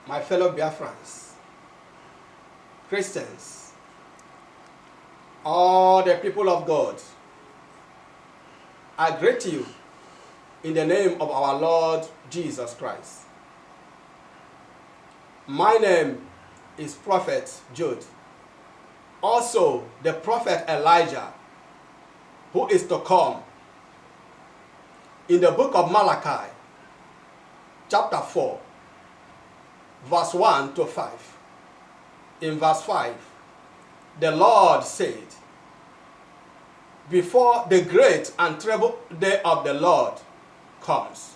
my fellow Biafrans, Christians, all the people of God, I greet you in the name of our Lord Jesus Christ. My name is Prophet Jude, also the Prophet Elijah, who is to come. In the book of Malachi, chapter 4, verse 1 to 5. In verse 5, the Lord said, before the great and terrible day of the Lord comes,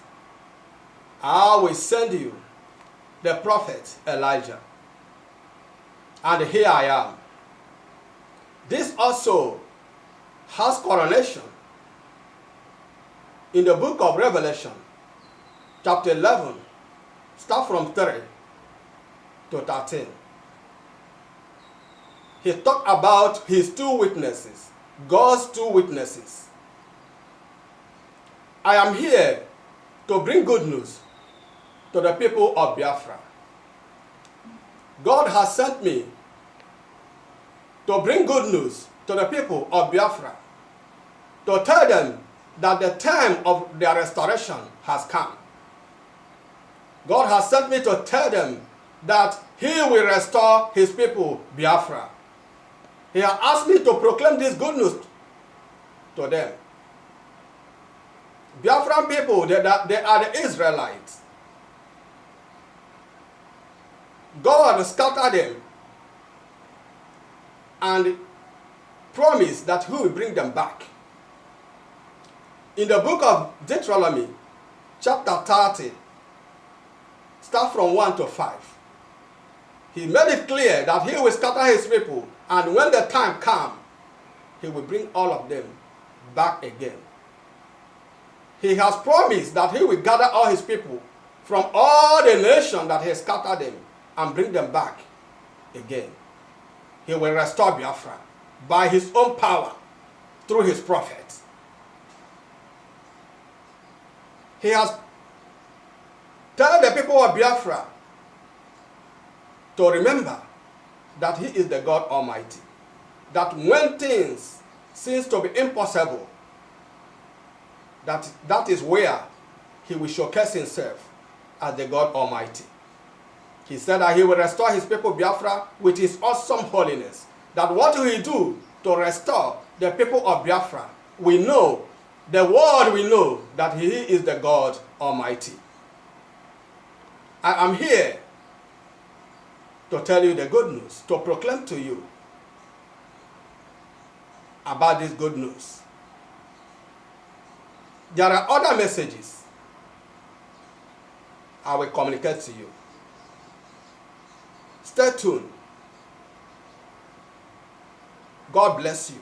I will send you the prophet Elijah. And here I am. This also has correlation in the book of Revelation, chapter 11, start from 3 to 13. He talked about his two witnesses, God's two witnesses. I am here to bring good news to the people of Biafra. God has sent me to bring good news to the people of Biafra, to tell them that the time of their restoration has come. God has sent me to tell them that He will restore His people, Biafra. He has asked me to proclaim this good news to them. Biafran people, they are the Israelites. God scattered them and promised that He will bring them back. In the book of Deuteronomy, chapter 30, start from 1 to 5, He made it clear that He will scatter His people, and when the time comes, He will bring all of them back again. He has promised that He will gather all His people from all the nations that He scattered them and bring them back again. He will restore Biafra by His own power through His prophets. He has told the people of Biafra to remember that He is the God Almighty. That when things seem to be impossible, that is where He will showcase Himself as the God Almighty. He said that He will restore His people Biafra with His awesome holiness. That what will He do to restore the people of Biafra? We know, the world will know that He is the God Almighty. I am here to tell you the good news, to proclaim to you about this good news. There are other messages I will communicate to you. Stay tuned. God bless you.